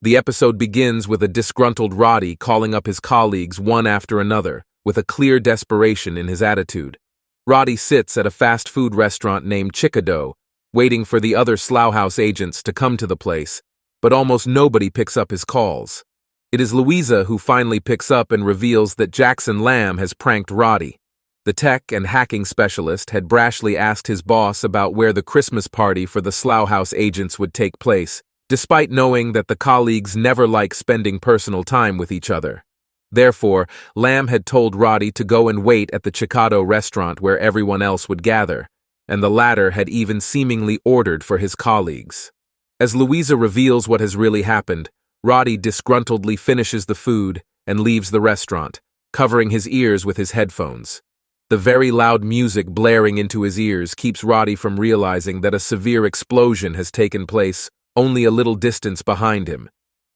The episode begins with a disgruntled Roddy calling up his colleagues one after another, with a clear desperation in his attitude. Roddy sits at a fast food restaurant named Chickado, waiting for the other Slough House agents to come to the place, but almost nobody picks up his calls. It is Louisa who finally picks up and reveals that Jackson Lamb has pranked Roddy. The tech and hacking specialist had brashly asked his boss about where the Christmas party for the Slough House agents would take place, despite knowing that the colleagues never like spending personal time with each other. Therefore, Lamb had told Roddy to go and wait at the Chickado restaurant where everyone else would gather, and the latter had even seemingly ordered for his colleagues. As Louisa reveals what has really happened, Roddy disgruntledly finishes the food and leaves the restaurant, covering his ears with his headphones. The very loud music blaring into his ears keeps Roddy from realizing that a severe explosion has taken place only a little distance behind him.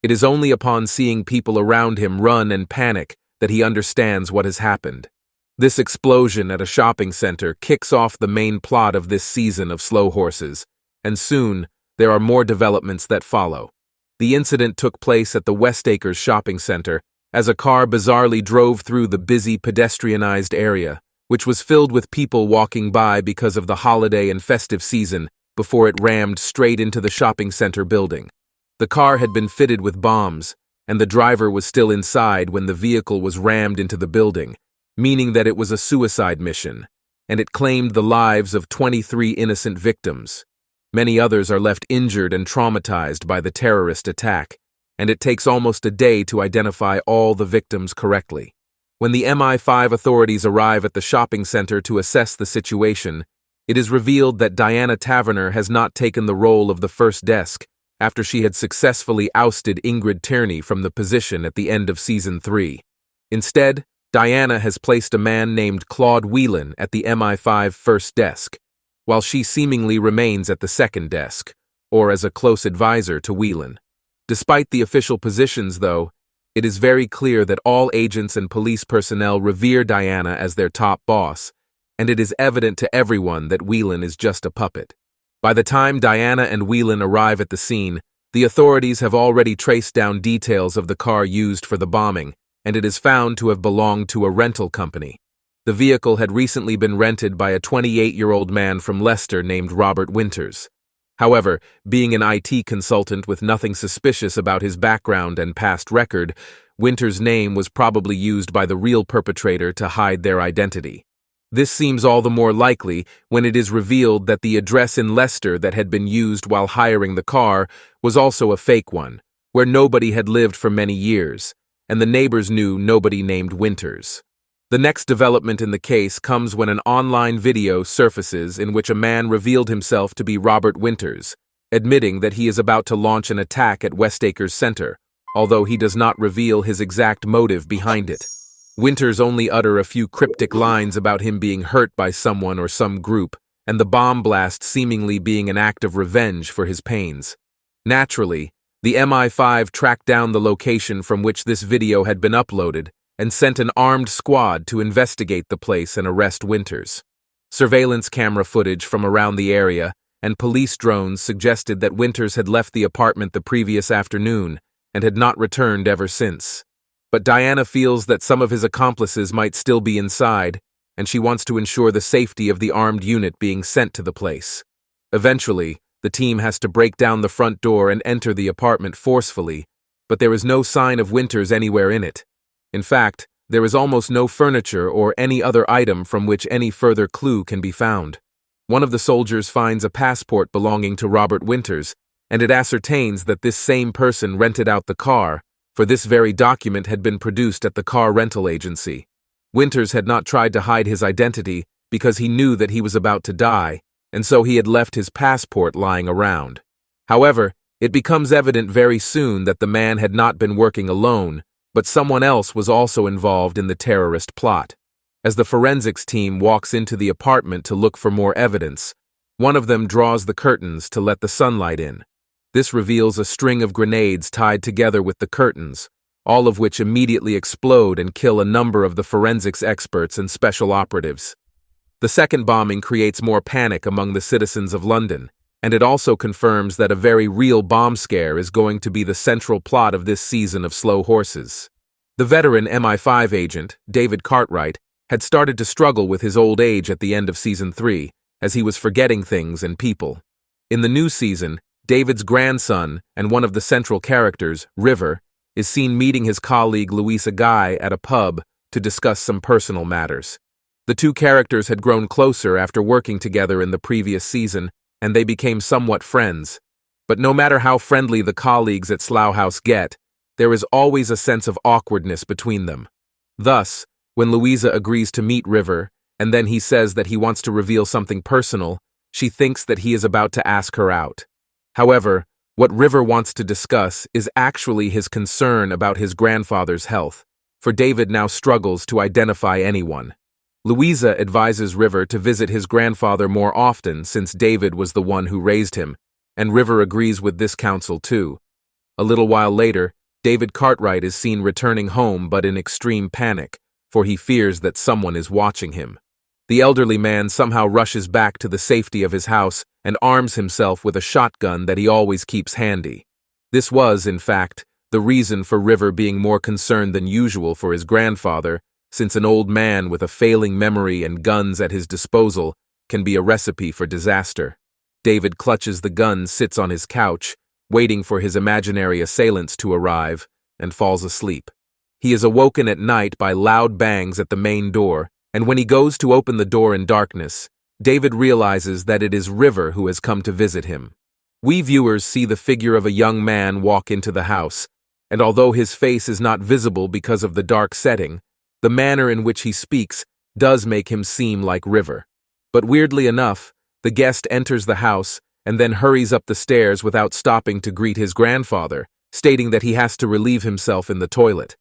It is only upon seeing people around him run and panic that he understands what has happened. This explosion at a shopping center kicks off the main plot of this season of Slow Horses, and soon there are more developments that follow. The incident took place at the Westacres shopping center as a car bizarrely drove through the busy pedestrianized area, which was filled with people walking by because of the holiday and festive season, before it rammed straight into the shopping center building. The car had been fitted with bombs, and the driver was still inside when the vehicle was rammed into the building, meaning that it was a suicide mission, and it claimed the lives of 23 innocent victims. Many others are left injured and traumatized by the terrorist attack, and it takes almost a day to identify all the victims correctly. When the MI5 authorities arrive at the shopping center to assess the situation, it is revealed that Diana Taverner has not taken the role of the first desk after she had successfully ousted Ingrid Tierney from the position at the end of Season 3. Instead, Diana has placed a man named Claude Whelan at the MI5 first desk, while she seemingly remains at the second desk, or as a close advisor to Whelan. Despite the official positions, though, it is very clear that all agents and police personnel revere Diana as their top boss, and it is evident to everyone that Whelan is just a puppet. By the time Diana and Whelan arrive at the scene, the authorities have already traced down details of the car used for the bombing, and it is found to have belonged to a rental company. The vehicle had recently been rented by a 28-year-old man from Leicester named Robert Winters. However, being an IT consultant with nothing suspicious about his background and past record, Winters' name was probably used by the real perpetrator to hide their identity. This seems all the more likely when it is revealed that the address in Leicester that had been used while hiring the car was also a fake one, where nobody had lived for many years, and the neighbors knew nobody named Winters. The next development in the case comes when an online video surfaces in which a man revealed himself to be Robert Winters, admitting that he is about to launch an attack at Westacres Center, although he does not reveal his exact motive behind it. Winters only utter a few cryptic lines about him being hurt by someone or some group, and the bomb blast seemingly being an act of revenge for his pains. Naturally, the MI5 tracked down the location from which this video had been uploaded and sent an armed squad to investigate the place and arrest Winters. Surveillance camera footage from around the area and police drones suggested that Winters had left the apartment the previous afternoon and had not returned ever since. But Diana feels that some of his accomplices might still be inside, and she wants to ensure the safety of the armed unit being sent to the place. Eventually, the team has to break down the front door and enter the apartment forcefully, but there is no sign of Winters anywhere in it. In fact, there is almost no furniture or any other item from which any further clue can be found. One of the soldiers finds a passport belonging to Robert Winters, and it ascertains that this same person rented out the car, for this very document had been produced at the car rental agency. Winters had not tried to hide his identity because he knew that he was about to die, and so he had left his passport lying around. However, it becomes evident very soon that the man had not been working alone, but someone else was also involved in the terrorist plot. As the forensics team walks into the apartment to look for more evidence, one of them draws the curtains to let the sunlight in. This reveals a string of grenades tied together with the curtains, all of which immediately explode and kill a number of the forensics experts and special operatives. The second bombing creates more panic among the citizens of London, and it also confirms that a very real bomb scare is going to be the central plot of this season of Slow Horses. The veteran MI5 agent, David Cartwright, had started to struggle with his old age at the end of Season 3, as he was forgetting things and people. In the new season, David's grandson and one of the central characters, River, is seen meeting his colleague Louisa Guy at a pub to discuss some personal matters. The two characters had grown closer after working together in the previous season, and they became somewhat friends. But no matter how friendly the colleagues at Slough House get, there is always a sense of awkwardness between them. Thus, when Louisa agrees to meet River, and then he says that he wants to reveal something personal, she thinks that he is about to ask her out. However, what River wants to discuss is actually his concern about his grandfather's health, for David now struggles to identify anyone. Louisa advises River to visit his grandfather more often since David was the one who raised him, and River agrees with this counsel too. A little while later, David Cartwright is seen returning home but in extreme panic, for he fears that someone is watching him. The elderly man somehow rushes back to the safety of his house and arms himself with a shotgun that he always keeps handy. This was, in fact, the reason for River being more concerned than usual for his grandfather, since an old man with a failing memory and guns at his disposal can be a recipe for disaster. David clutches the gun, sits on his couch, waiting for his imaginary assailants to arrive, and falls asleep. He is awoken at night by loud bangs at the main door, and when he goes to open the door in darkness, David realizes that it is River who has come to visit him. We viewers see the figure of a young man walk into the house, and although his face is not visible because of the dark setting, the manner in which he speaks does make him seem like River. But weirdly enough, the guest enters the house and then hurries up the stairs without stopping to greet his grandfather, stating that he has to relieve himself in the toilet.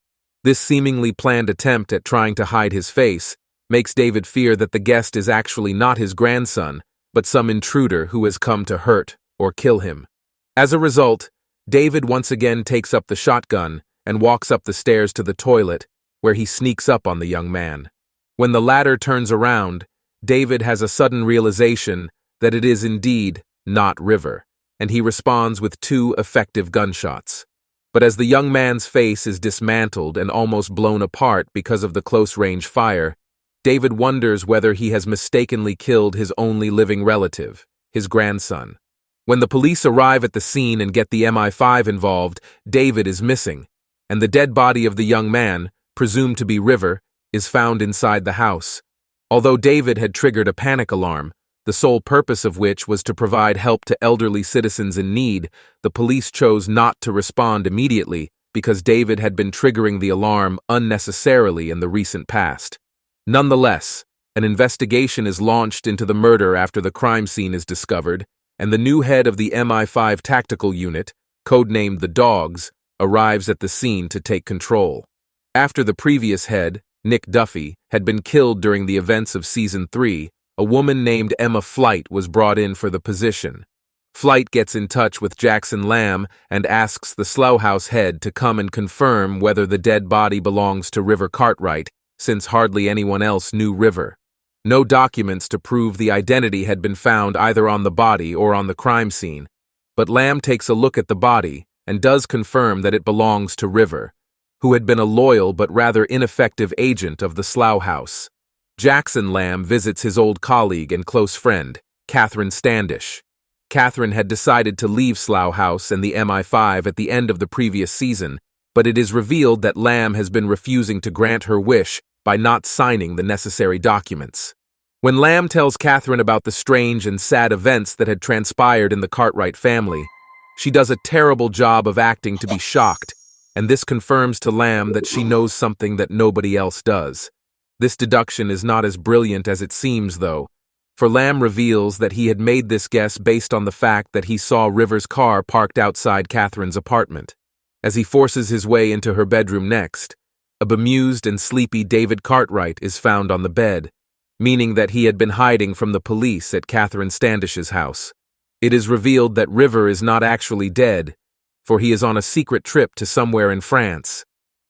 This seemingly planned attempt at trying to hide his face makes David fear that the guest is actually not his grandson, but some intruder who has come to hurt or kill him. As a result, David once again takes up the shotgun and walks up the stairs to the toilet, where he sneaks up on the young man. When the latter turns around, David has a sudden realization that it is indeed not River, and he responds with 2 effective gunshots. But as the young man's face is dismantled and almost blown apart because of the close-range fire, David wonders whether he has mistakenly killed his only living relative, his grandson. When the police arrive at the scene and get the MI5 involved, David is missing, and the dead body of the young man, presumed to be River, is found inside the house. Although David had triggered a panic alarm, the sole purpose of which was to provide help to elderly citizens in need, the police chose not to respond immediately because David had been triggering the alarm unnecessarily in the recent past. Nonetheless, an investigation is launched into the murder after the crime scene is discovered, and the new head of the MI5 tactical unit, codenamed the Dogs, arrives at the scene to take control. After the previous head, Nick Duffy, had been killed during the events of Season 3, a woman named Emma Flight was brought in for the position. Flight gets in touch with Jackson Lamb and asks the Slough House head to come and confirm whether the dead body belongs to River Cartwright, since hardly anyone else knew River. No documents to prove the identity had been found either on the body or on the crime scene, but Lamb takes a look at the body and does confirm that it belongs to River, who had been a loyal but rather ineffective agent of the Slough House. Jackson Lamb visits his old colleague and close friend, Catherine Standish. Catherine had decided to leave Slough House and the MI5 at the end of the previous season, but it is revealed that Lamb has been refusing to grant her wish by not signing the necessary documents. When Lamb tells Catherine about the strange and sad events that had transpired in the Cartwright family, she does a terrible job of acting to be shocked, and this confirms to Lamb that she knows something that nobody else does. This deduction is not as brilliant as it seems, though, for Lamb reveals that he had made this guess based on the fact that he saw River's car parked outside Catherine's apartment. As he forces his way into her bedroom next, a bemused and sleepy David Cartwright is found on the bed, meaning that he had been hiding from the police at Catherine Standish's house. It is revealed that River is not actually dead, for he is on a secret trip to somewhere in France.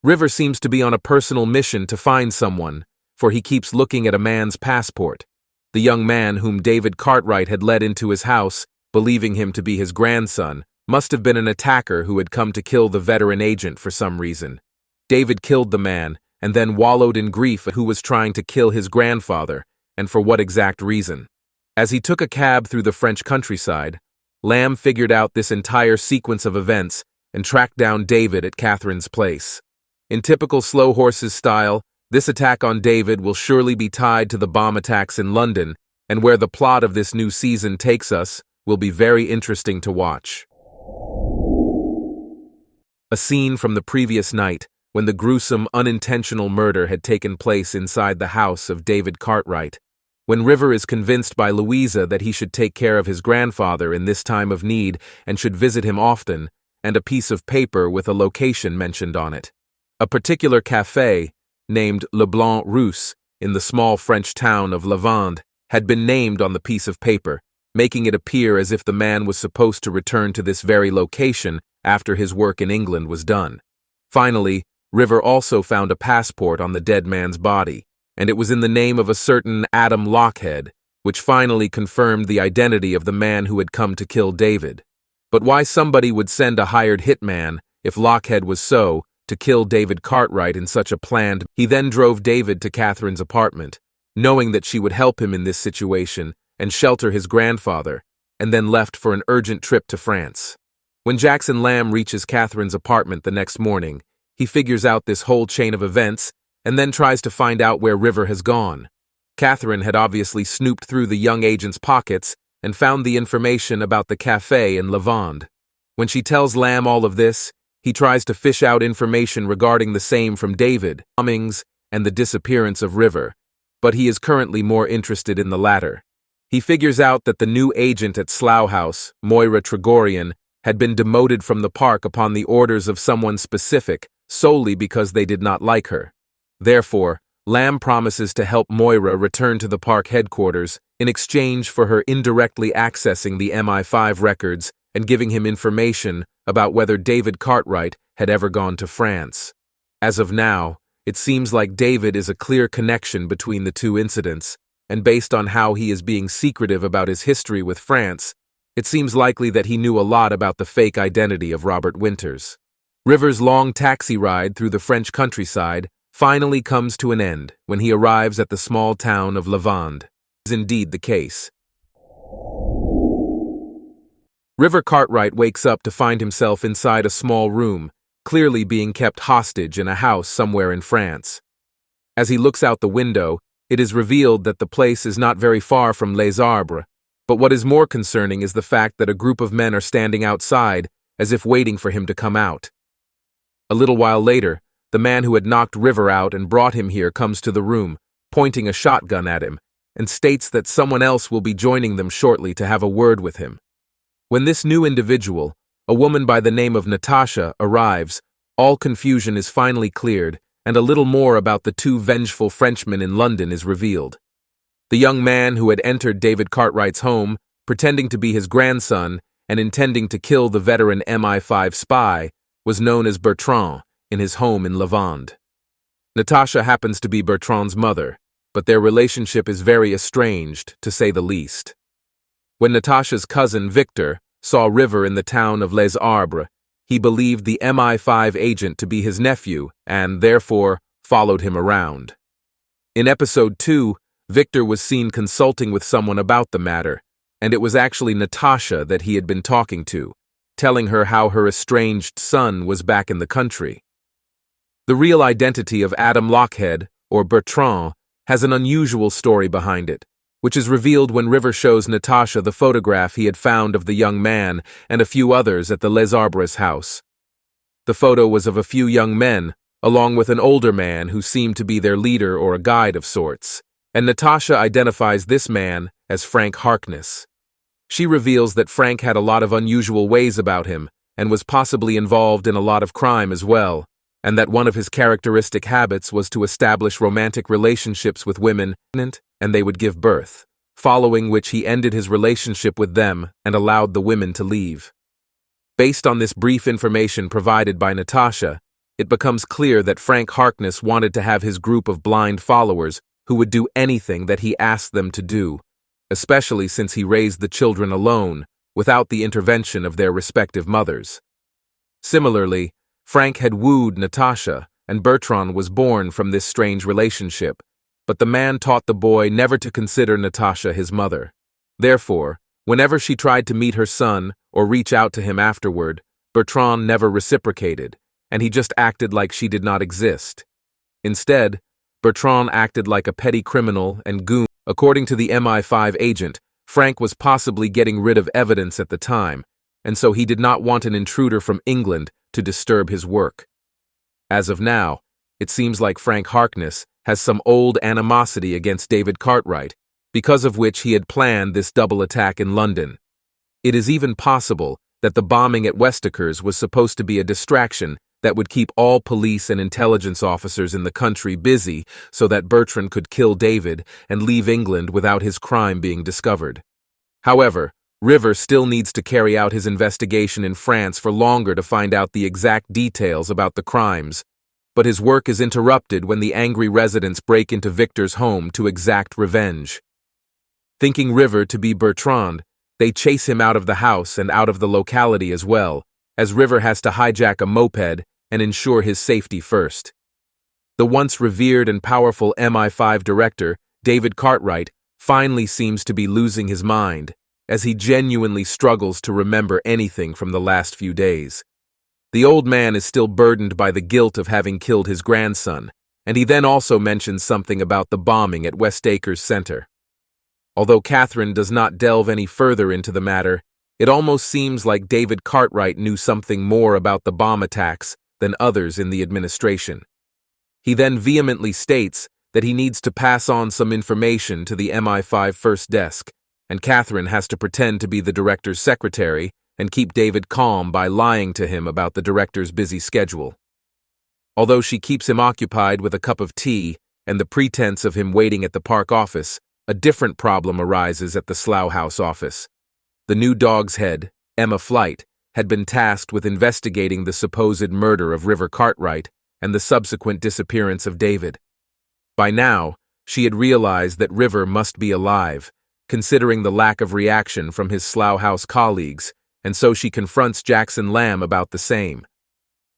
River seems to be on a personal mission to find someone, for he keeps looking at a man's passport, the young man whom David Cartwright had led into his house believing him to be his grandson, must have been an attacker who had come to kill the veteran agent for some reason. David killed the man, and then wallowed in grief at who was trying to kill his grandfather, and for what exact reason. As he took a cab through the French countryside, Lamb figured out this entire sequence of events and tracked down David at Catherine's place. In typical Slow Horses style, this attack on David will surely be tied to the bomb attacks in London, and where the plot of this new season takes us will be very interesting to watch. A scene from the previous night, when the gruesome, unintentional murder had taken place inside the house of David Cartwright. When River is convinced by Louisa that he should take care of his grandfather in this time of need and should visit him often, and a piece of paper with a location mentioned on it. A particular café, named Le Blanc Russe, in the small French town of Lavande, had been named on the piece of paper, making it appear as if the man was supposed to return to this very location after his work in England was done. Finally, River also found a passport on the dead man's body, and it was in the name of a certain Adam Lockhead, which finally confirmed the identity of the man who had come to kill David. But why somebody would send a hired hitman, if Lockhead was so, to kill David Cartwright in such a planned... He then drove David to Catherine's apartment, knowing that she would help him in this situation and shelter his grandfather, and then left for an urgent trip to France. When Jackson Lamb reaches Catherine's apartment the next morning, he figures out this whole chain of events and then tries to find out where River has gone. Catherine had obviously snooped through the young agent's pockets and found the information about the cafe in Lavande. When she tells Lamb all of this, he tries to fish out information regarding the same from David, bombings, and the disappearance of River, but he is currently more interested in the latter. He figures out that the new agent at Slough House, Moira Tregorian, had been demoted from the park upon the orders of someone specific, solely because they did not like her. Therefore, Lamb promises to help Moira return to the park headquarters in exchange for her indirectly accessing the MI5 records and giving him information about whether David Cartwright had ever gone to France. As of now, it seems like David is a clear connection between the two incidents, and based on how he is being secretive about his history with France, it seems likely that he knew a lot about the fake identity of Robert Winters. River's long taxi ride through the French countryside finally comes to an end when he arrives at the small town of Lavande. This is indeed the case. River Cartwright wakes up to find himself inside a small room, clearly being kept hostage in a house somewhere in France. As he looks out the window, it is revealed that the place is not very far from Les Arbres, but what is more concerning is the fact that a group of men are standing outside, as if waiting for him to come out. A little while later, the man who had knocked River out and brought him here comes to the room, pointing a shotgun at him, and states that someone else will be joining them shortly to have a word with him. When this new individual, a woman by the name of Natasha, arrives, all confusion is finally cleared, and a little more about the two vengeful Frenchmen in London is revealed. The young man who had entered David Cartwright's home, pretending to be his grandson and intending to kill the veteran MI5 spy, was known as Bertrand in his home in Lavande. Natasha happens to be Bertrand's mother, but their relationship is very estranged, to say the least. When Natasha's cousin, Victor, saw River in the town of Les Arbres, he believed the MI5 agent to be his nephew and, therefore, followed him around. In episode 2, Victor was seen consulting with someone about the matter, and it was actually Natasha that he had been talking to, telling her how her estranged son was back in the country. The real identity of Adam Lockhead, or Bertrand, has an unusual story behind it, which is revealed when River shows Natasha the photograph he had found of the young man and a few others at the Les Arbres house. The photo was of a few young men, along with an older man who seemed to be their leader or a guide of sorts, and Natasha identifies this man as Frank Harkness. She reveals that Frank had a lot of unusual ways about him and was possibly involved in a lot of crime as well, and that one of his characteristic habits was to establish romantic relationships with women, and they would give birth, following which he ended his relationship with them and allowed the women to leave. Based on this brief information provided by Natasha, it becomes clear that Frank Harkness wanted to have his group of blind followers who would do anything that he asked them to do, especially since he raised the children alone, without the intervention of their respective mothers. Similarly, Frank had wooed Natasha, and Bertrand was born from this strange relationship, but the man taught the boy never to consider Natasha his mother. Therefore, whenever she tried to meet her son or reach out to him afterward, Bertrand never reciprocated, and he just acted like she did not exist. Instead, Bertrand acted like a petty criminal and goon. According to the MI5 agent, Frank was possibly getting rid of evidence at the time, and so he did not want an intruder from England to disturb his work. As of now, it seems like Frank Harkness has some old animosity against David Cartwright, because of which he had planned this double attack in London. It is even possible that the bombing at Westakers was supposed to be a distraction that would keep all police and intelligence officers in the country busy so that Bertrand could kill David and leave England without his crime being discovered. However, River still needs to carry out his investigation in France for longer to find out the exact details about the crimes, but his work is interrupted when the angry residents break into Victor's home to exact revenge. Thinking River to be Bertrand, they chase him out of the house and out of the locality as well, as River has to hijack a moped and ensure his safety first. The once revered and powerful MI5 director, David Cartwright, finally seems to be losing his mind, as he genuinely struggles to remember anything from the last few days. The old man is still burdened by the guilt of having killed his grandson, and he then also mentions something about the bombing at Westakers Center. Although Catherine does not delve any further into the matter, it almost seems like David Cartwright knew something more about the bomb attacks than others in the administration. He then vehemently states that he needs to pass on some information to the MI5 first desk, and Catherine has to pretend to be the director's secretary and keep David calm by lying to him about the director's busy schedule. Although she keeps him occupied with a cup of tea and the pretense of him waiting at the park office, a different problem arises at the Slough House office. The new dog's head, Emma Flight, had been tasked with investigating the supposed murder of River Cartwright and the subsequent disappearance of David. By now, she had realized that River must be alive, considering the lack of reaction from his Slough House colleagues, and so she confronts Jackson Lamb about the same.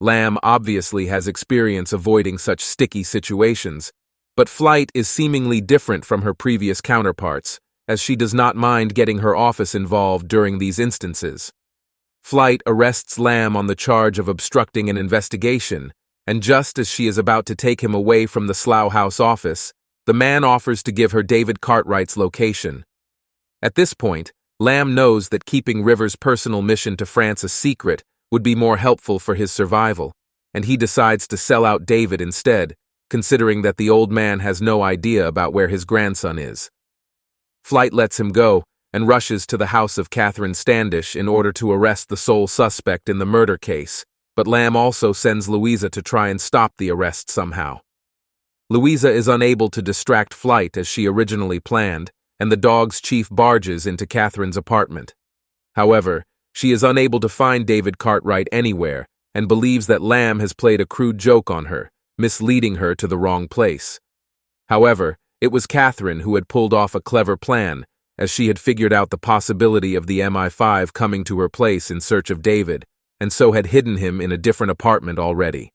Lamb obviously has experience avoiding such sticky situations, but Flight is seemingly different from her previous counterparts, as she does not mind getting her office involved during these instances. Flight arrests Lamb on the charge of obstructing an investigation, and just as she is about to take him away from the Slough House office, the man offers to give her David Cartwright's location. At this point, Lamb knows that keeping River's personal mission to France a secret would be more helpful for his survival, and he decides to sell out David instead, considering that the old man has no idea about where his grandson is. Flight lets him go and rushes to the house of Catherine Standish in order to arrest the sole suspect in the murder case, but Lamb also sends Louisa to try and stop the arrest somehow. Louisa is unable to distract Flight as she originally planned, and the dog's chief barges into Catherine's apartment. However, she is unable to find David Cartwright anywhere and believes that Lamb has played a crude joke on her, misleading her to the wrong place. However, it was Catherine who had pulled off a clever plan, as she had figured out the possibility of the MI5 coming to her place in search of David, and so had hidden him in a different apartment already.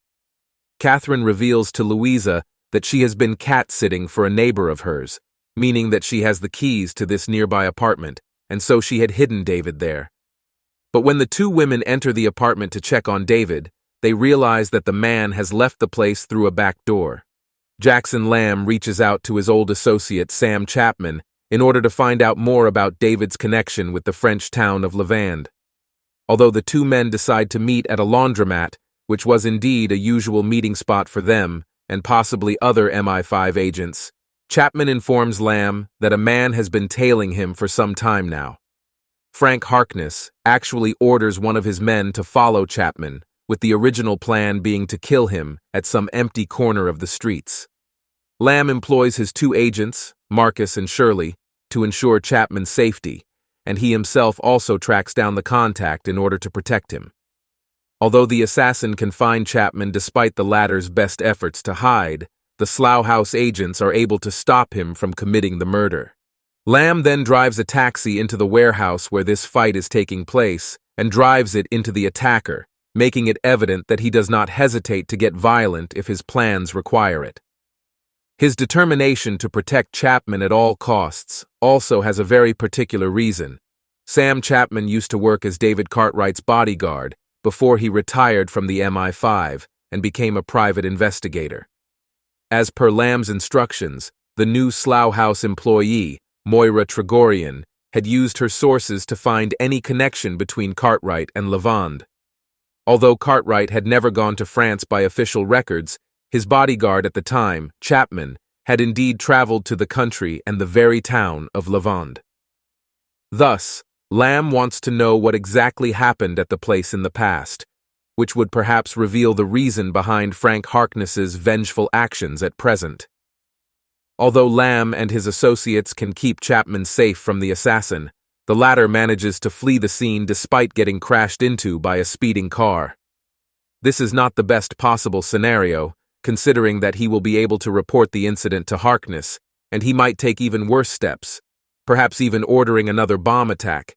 Catherine reveals to Louisa that she has been cat-sitting for a neighbor of hers, meaning that she has the keys to this nearby apartment, and so she had hidden David there. But when the two women enter the apartment to check on David, they realize that the man has left the place through a back door. Jackson Lamb reaches out to his old associate Sam Chapman in order to find out more about David's connection with the French town of Lavande. Although the two men decide to meet at a laundromat, which was indeed a usual meeting spot for them and possibly other MI5 agents, Chapman informs Lamb that a man has been tailing him for some time now. Frank Harkness actually orders one of his men to follow Chapman, with the original plan being to kill him at some empty corner of the streets. Lamb employs his two agents, Marcus and Shirley, to ensure Chapman's safety, and he himself also tracks down the contact in order to protect him. Although the assassin can find Chapman despite the latter's best efforts to hide, the Slough House agents are able to stop him from committing the murder. Lamb then drives a taxi into the warehouse where this fight is taking place and drives it into the attacker, making it evident that he does not hesitate to get violent if his plans require it. His determination to protect Chapman at all costs also has a very particular reason. Sam Chapman used to work as David Cartwright's bodyguard before he retired from the MI5 and became a private investigator. As per Lamb's instructions, the new Slough House employee, Moira Tregorian, had used her sources to find any connection between Cartwright and Lavande. Although Cartwright had never gone to France by official records, his bodyguard at the time, Chapman, had indeed traveled to the country and the very town of Lavande. Thus, Lamb wants to know what exactly happened at the place in the past, which would perhaps reveal the reason behind Frank Harkness's vengeful actions at present. Although Lamb and his associates can keep Chapman safe from the assassin, the latter manages to flee the scene despite getting crashed into by a speeding car. This is not the best possible scenario, considering that he will be able to report the incident to Harkness, and he might take even worse steps, perhaps even ordering another bomb attack.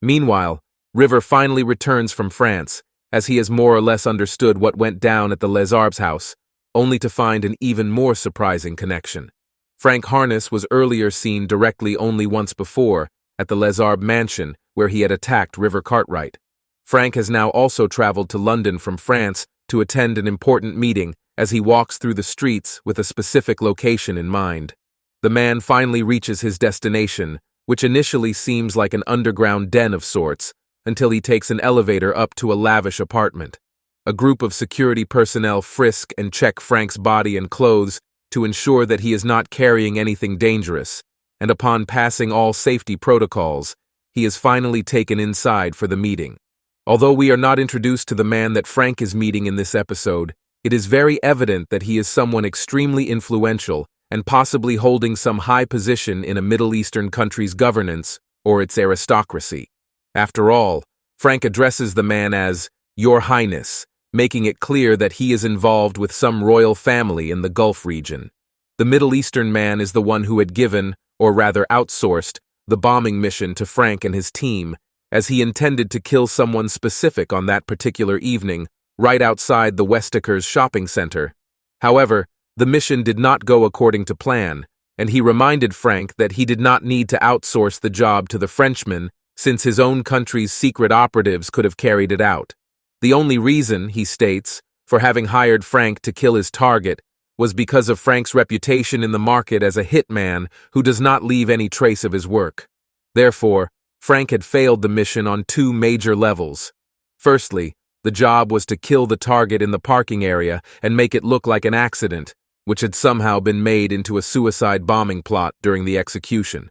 Meanwhile, River finally returns from France, as he has more or less understood what went down at the Les Arbres house, only to find an even more surprising connection. Frank Harkness was earlier seen directly only once before, at the Les Arbres mansion, where he had attacked River Cartwright. Frank has now also traveled to London from France to attend an important meeting as he walks through the streets with a specific location in mind. The man finally reaches his destination, which initially seems like an underground den of sorts, until he takes an elevator up to a lavish apartment. A group of security personnel frisk and check Frank's body and clothes to ensure that he is not carrying anything dangerous, and upon passing all safety protocols, he is finally taken inside for the meeting. Although we are not introduced to the man that Frank is meeting in this episode, it is very evident that he is someone extremely influential and possibly holding some high position in a Middle Eastern country's governance or its aristocracy. After all, Frank addresses the man as Your Highness, making it clear that he is involved with some royal family in the Gulf region. The Middle Eastern man is the one who had given, or rather outsourced, the bombing mission to Frank and his team, as he intended to kill someone specific on that particular evening, right outside the Westakers shopping center. However, the mission did not go according to plan, and he reminded Frank that he did not need to outsource the job to the Frenchman, since his own country's secret operatives could have carried it out. The only reason, he states, for having hired Frank to kill his target was because of Frank's reputation in the market as a hitman who does not leave any trace of his work. Therefore, Frank had failed the mission on two major levels. Firstly, the job was to kill the target in the parking area and make it look like an accident, which had somehow been made into a suicide bombing plot during the execution.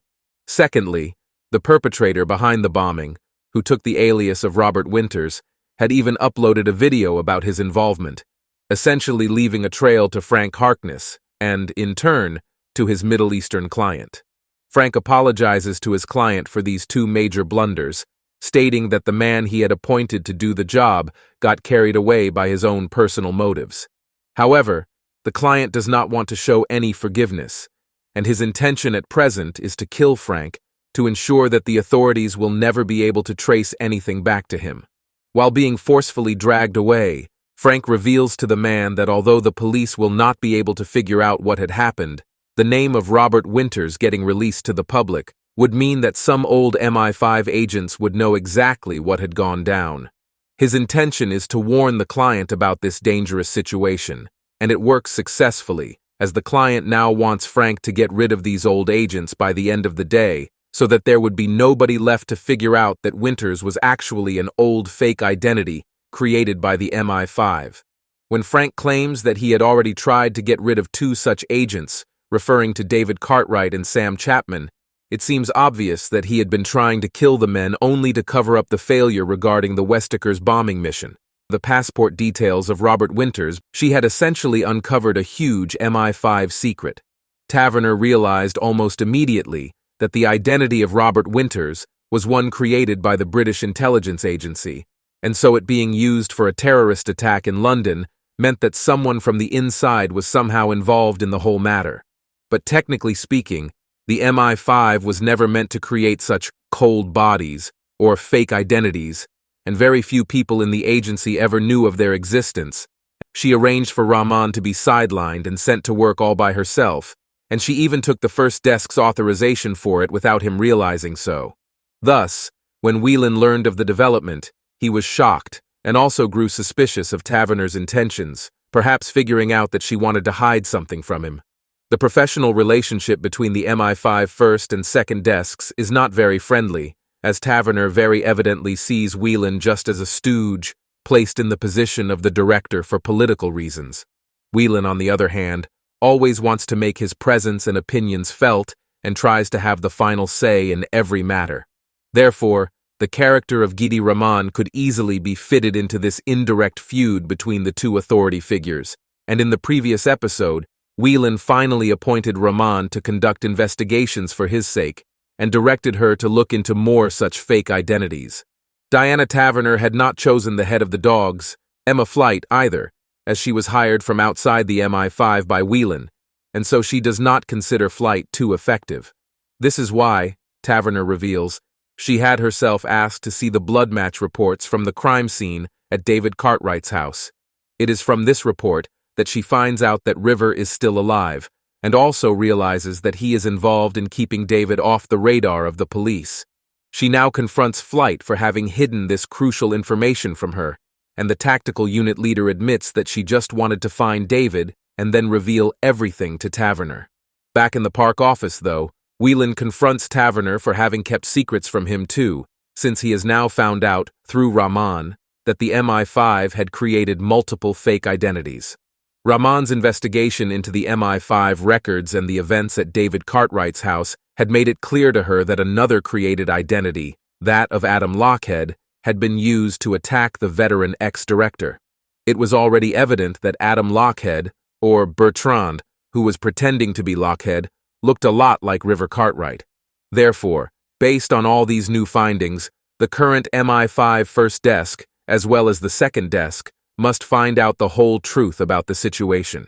Secondly, the perpetrator behind the bombing, who took the alias of Robert Winters, had even uploaded a video about his involvement, essentially leaving a trail to Frank Harkness and, in turn, to his Middle Eastern client. Frank apologizes to his client for these two major blunders, stating that the man he had appointed to do the job got carried away by his own personal motives. However, the client does not want to show any forgiveness, and his intention at present is to kill Frank to ensure that the authorities will never be able to trace anything back to him. While being forcefully dragged away, Frank reveals to the man that although the police will not be able to figure out what had happened, the name of Robert Winters getting released to the public would mean that some old MI5 agents would know exactly what had gone down. His intention is to warn the client about this dangerous situation, and it works successfully, as the client now wants Frank to get rid of these old agents by the end of the day, so that there would be nobody left to figure out that Winters was actually an old fake identity created by the MI5. When Frank claims that he had already tried to get rid of two such agents, referring to David Cartwright and Sam Chapman, it seems obvious that he had been trying to kill the men only to cover up the failure regarding the Westakers bombing mission. The passport details of Robert Winters, she had essentially uncovered a huge MI5 secret. Taverner realized almost immediately that the identity of Robert Winters was one created by the British intelligence agency, and so it being used for a terrorist attack in London meant that someone from the inside was somehow involved in the whole matter. but technically speaking, the MI5 was never meant to create such cold bodies or fake identities, and very few people in the agency ever knew of their existence. She arranged for Rahman to be sidelined and sent to work all by herself, and she even took the first desk's authorization for it without him realizing so. Thus, when Whelan learned of the development, he was shocked and also grew suspicious of Taverner's intentions, perhaps figuring out that she wanted to hide something from him. The professional relationship between the MI5 first and second desks is not very friendly, as Taverner very evidently sees Whelan just as a stooge, placed in the position of the director for political reasons. Whelan, on the other hand, always wants to make his presence and opinions felt and tries to have the final say in every matter. Therefore, the character of Gidi Rahman could easily be fitted into this indirect feud between the two authority figures, and in the previous episode, Whelan finally appointed Rahman to conduct investigations for his sake, and directed her to look into more such fake identities. Diana Taverner had not chosen the head of the dogs, Emma Flight, either, as she was hired from outside the MI5 by Whelan, and so she does not consider Flight too effective. This is why, Taverner reveals, she had herself asked to see the blood match reports from the crime scene at David Cartwright's house. It is from this report that she finds out that River is still alive, and also realizes that he is involved in keeping David off the radar of the police. She now confronts Flight for having hidden this crucial information from her, and the tactical unit leader admits that she just wanted to find David and then reveal everything to Taverner. Back in the park office, though, Whelan confronts Taverner for having kept secrets from him too, since he has now found out, through Rahman, that the MI5 had created multiple fake identities. Rahman's investigation into the MI5 records and the events at David Cartwright's house had made it clear to her that another created identity, that of Adam Lochhead, had been used to attack the veteran ex-director. It was already evident that Adam Lochhead, or Bertrand, who was pretending to be Lochhead, looked a lot like River Cartwright. Therefore, based on all these new findings, the current MI5 first desk, as well as the second desk, must find out the whole truth about the situation.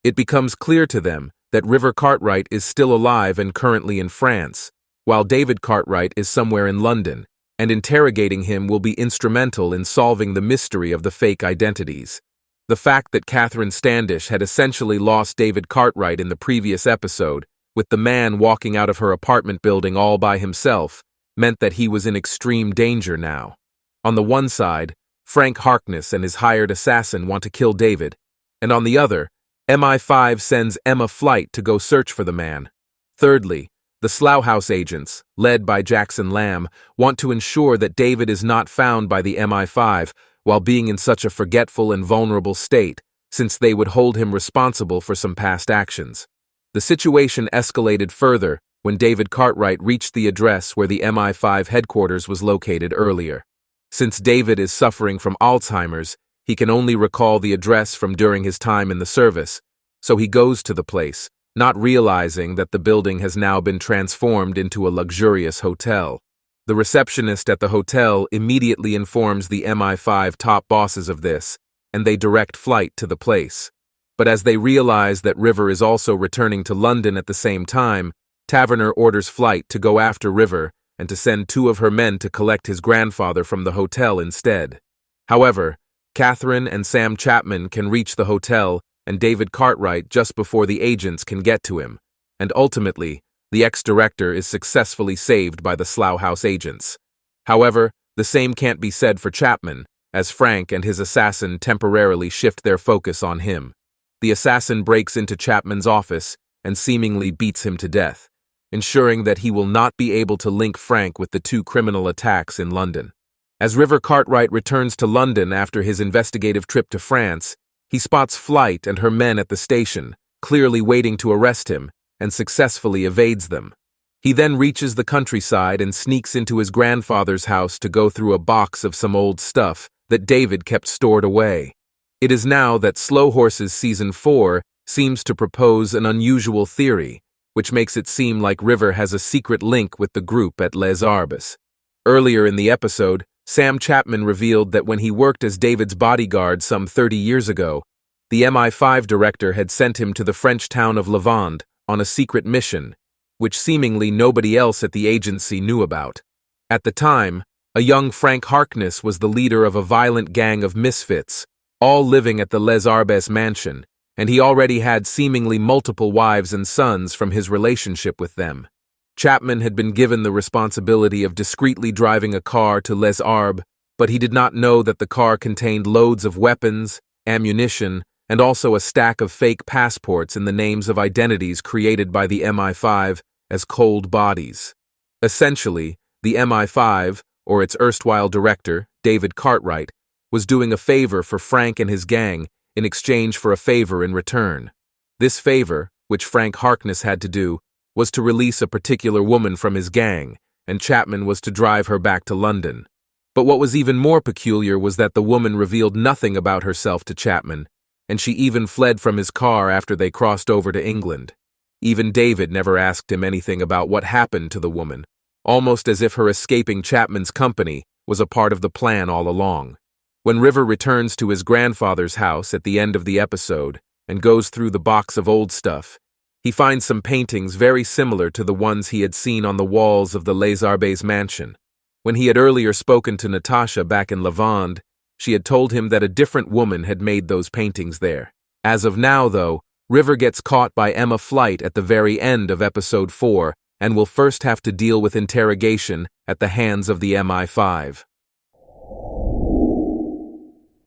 It becomes clear to them that River Cartwright is still alive and currently in France, while David Cartwright is somewhere in London, and interrogating him will be instrumental in solving the mystery of the fake identities. The fact that Catherine Standish had essentially lost David Cartwright in the previous episode, with the man walking out of her apartment building all by himself, meant that he was in extreme danger now. On the one side, Frank Harkness and his hired assassin want to kill David, and on the other, MI5 sends Emma Flight to go search for the man. Thirdly, the Slough House agents, led by Jackson Lamb, want to ensure that David is not found by the MI5 while being in such a forgetful and vulnerable state, since they would hold him responsible for some past actions. The situation escalated further when David Cartwright reached the address where the MI5 headquarters was located earlier. Since David is suffering from Alzheimer's, he can only recall the address from during his time in the service, so he goes to the place, not realizing that the building has now been transformed into a luxurious hotel. The receptionist at the hotel immediately informs the MI5 top bosses of this, and they direct Flight to the place. But as they realize that River is also returning to London at the same time, Taverner orders Flight to go after River and to send 2 of her men to collect his grandfather from the hotel instead. However, Catherine and Sam Chapman can reach the hotel and David Cartwright just before the agents can get to him, and ultimately, the ex-director is successfully saved by the Slough House agents. However, the same can't be said for Chapman, as Frank and his assassin temporarily shift their focus on him. The assassin breaks into Chapman's office and seemingly beats him to death, ensuring that he will not be able to link Frank with the 2 criminal attacks in London. As River Cartwright returns to London after his investigative trip to France, he spots Flight and her men at the station, clearly waiting to arrest him, and successfully evades them. He then reaches the countryside and sneaks into his grandfather's house to go through a box of some old stuff that David kept stored away. It is now that Slow Horses Season 4 seems to propose an unusual theory, which makes it seem like River has a secret link with the group at Les Arbres. Earlier in the episode, Sam Chapman revealed that when he worked as David's bodyguard some 30 years ago, the MI5 director had sent him to the French town of Lavande, on a secret mission, which seemingly nobody else at the agency knew about. At the time, a young Frank Harkness was the leader of a violent gang of misfits, all living at the Les Arbès mansion, and he already had seemingly multiple wives and sons from his relationship with them. Chapman had been given the responsibility of discreetly driving a car to Les Arbres, but he did not know that the car contained loads of weapons, ammunition, and also a stack of fake passports in the names of identities created by the MI5 as cold bodies. Essentially, the MI5, or its erstwhile director, David Cartwright, was doing a favor for Frank and his gang in exchange for a favor in return. This favor, which Frank Harkness had to do, was to release a particular woman from his gang, and Chapman was to drive her back to London. But what was even more peculiar was that the woman revealed nothing about herself to Chapman, and she even fled from his car after they crossed over to England. Even David never asked him anything about what happened to the woman, almost as if her escaping Chapman's company was a part of the plan all along. When River returns to his grandfather's house at the end of the episode and goes through the box of old stuff, he finds some paintings very similar to the ones he had seen on the walls of the Les Arbès mansion. When he had earlier spoken to Natasha back in Lavande, she had told him that a different woman had made those paintings there. As of now, though, River gets caught by Emma Flight at the very end of episode 4 and will first have to deal with interrogation at the hands of the MI5.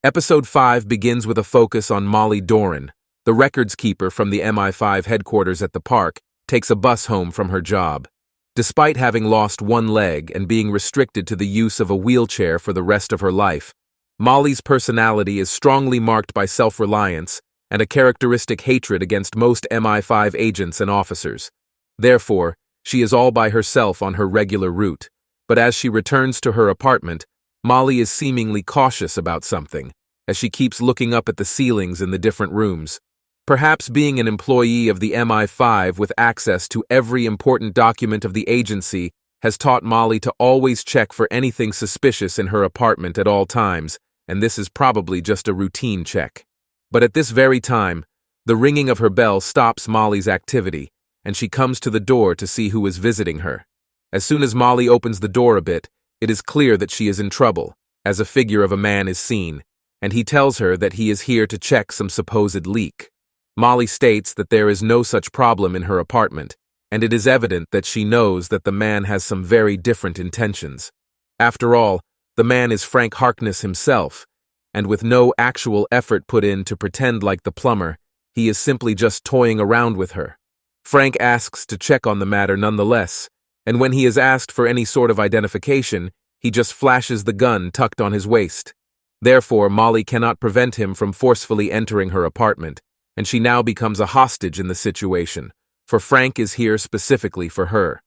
Episode 5 begins with a focus on Molly Doran. The records keeper from the MI5 headquarters at the park takes a bus home from her job. Despite having lost one leg and being restricted to the use of a wheelchair for the rest of her life, Molly's personality is strongly marked by self-reliance and a characteristic hatred against most MI5 agents and officers. Therefore, she is all by herself on her regular route, but as she returns to her apartment, Molly is seemingly cautious about something, as she keeps looking up at the ceilings in the different rooms. Perhaps being an employee of the MI5 with access to every important document of the agency has taught Molly to always check for anything suspicious in her apartment at all times, and this is probably just a routine check. But at this very time, the ringing of her bell stops Molly's activity, and she comes to the door to see who is visiting her. As soon as Molly opens the door a bit, it is clear that she is in trouble, as a figure of a man is seen, and he tells her that he is here to check some supposed leak. Molly states that there is no such problem in her apartment, and it is evident that she knows that the man has some very different intentions. After all, the man is Frank Harkness himself, and with no actual effort put in to pretend like the plumber, he is simply just toying around with her. Frank asks to check on the matter nonetheless, and when he is asked for any sort of identification, he just flashes the gun tucked on his waist. Therefore, Molly cannot prevent him from forcefully entering her apartment, and she now becomes a hostage in the situation, for Frank is here specifically for her.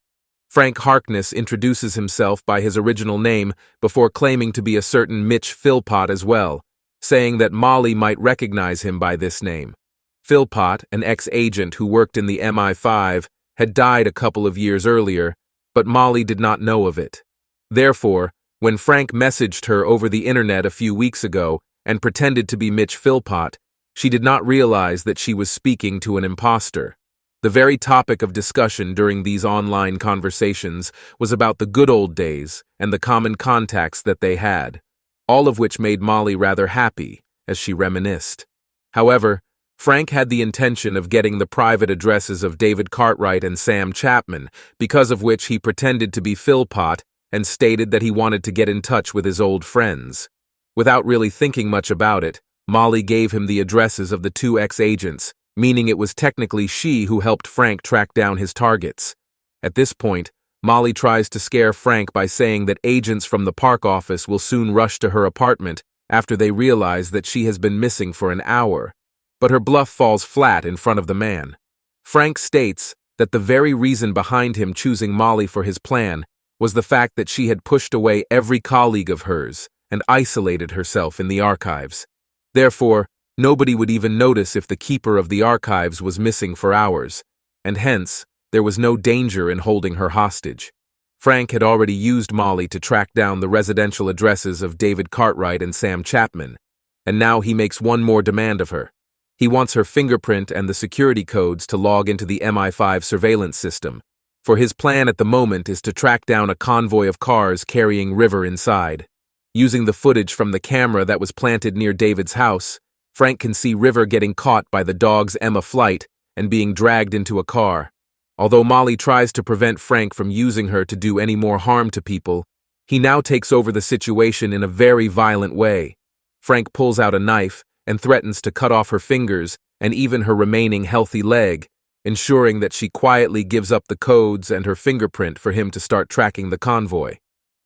Frank Harkness introduces himself by his original name before claiming to be a certain Mitch Philpott as well, saying that Molly might recognize him by this name. Philpott, an ex-agent who worked in the MI5, had died a couple of years earlier, but Molly did not know of it. Therefore, when Frank messaged her over the internet a few weeks ago and pretended to be Mitch Philpott, she did not realize that she was speaking to an imposter. The very topic of discussion during these online conversations was about the good old days and the common contacts that they had, all of which made Molly rather happy as she reminisced. However, Frank had the intention of getting the private addresses of David Cartwright and Sam Chapman, because of which he pretended to be Philpott and stated that he wanted to get in touch with his old friends. Without really thinking much about it, Molly gave him the addresses of the two ex-agents, meaning it was technically she who helped Frank track down his targets. At this point, Molly tries to scare Frank by saying that agents from the park office will soon rush to her apartment after they realize that she has been missing for an hour. But her bluff falls flat in front of the man. Frank states that the very reason behind him choosing Molly for his plan was the fact that she had pushed away every colleague of hers and isolated herself in the archives. Therefore, nobody would even notice if the keeper of the archives was missing for hours, and hence, there was no danger in holding her hostage. Frank had already used Molly to track down the residential addresses of David Cartwright and Sam Chapman, and now he makes one more demand of her. He wants her fingerprint and the security codes to log into the MI5 surveillance system, for his plan at the moment is to track down a convoy of cars carrying River inside. Using the footage from the camera that was planted near David's house, Frank can see River getting caught by the dog's Emma flight and being dragged into a car. Although Molly tries to prevent Frank from using her to do any more harm to people, he now takes over the situation in a very violent way. Frank pulls out a knife and threatens to cut off her fingers and even her remaining healthy leg, ensuring that she quietly gives up the codes and her fingerprint for him to start tracking the convoy.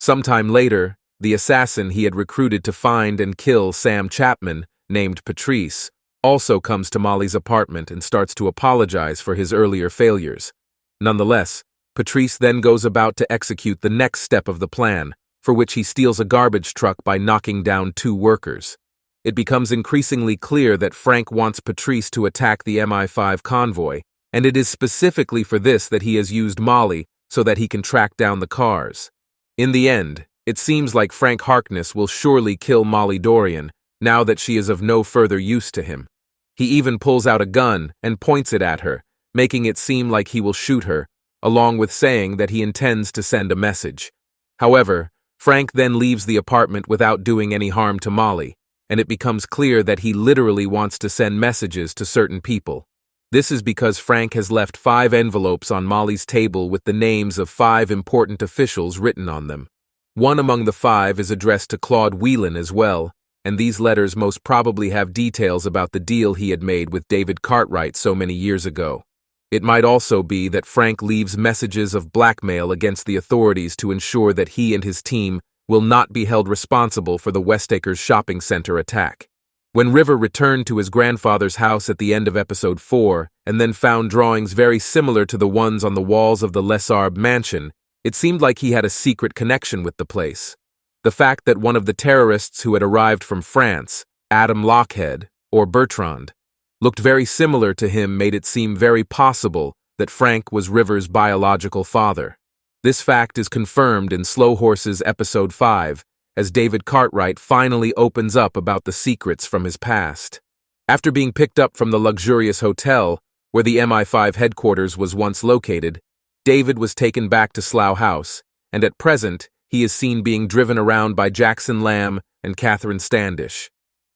Sometime later, the assassin he had recruited to find and kill Sam Chapman, named Patrice, also comes to Molly's apartment and starts to apologize for his earlier failures. Nonetheless, Patrice then goes about to execute the next step of the plan, for which he steals a garbage truck by knocking down 2 workers. It becomes increasingly clear that Frank wants Patrice to attack the MI5 convoy, and it is specifically for this that he has used Molly so that he can track down the cars. In the end, it seems like Frank Harkness will surely kill Molly Dorian, now that she is of no further use to him. He even pulls out a gun and points it at her, making it seem like he will shoot her, along with saying that he intends to send a message. However, Frank then leaves the apartment without doing any harm to Molly, and it becomes clear that he literally wants to send messages to certain people. This is because Frank has left 5 envelopes on Molly's table with the names of 5 important officials written on them. One among the 5 is addressed to Claude Whelan as well, and these letters most probably have details about the deal he had made with David Cartwright so many years ago. It might also be that Frank leaves messages of blackmail against the authorities to ensure that he and his team will not be held responsible for the Westacres shopping center attack. When River returned to his grandfather's house at the end of episode 4 and then found drawings very similar to the ones on the walls of the Les Arbres mansion, it seemed like he had a secret connection with the place. The fact that one of the terrorists who had arrived from France, Adam Lockhead, or Bertrand, looked very similar to him made it seem very possible that Frank was River's biological father. This fact is confirmed in Slow Horses episode 5, as David Cartwright finally opens up about the secrets from his past. After being picked up from the luxurious hotel, where the MI5 headquarters was once located, David was taken back to Slough House, and at present, he is seen being driven around by Jackson Lamb and Catherine Standish.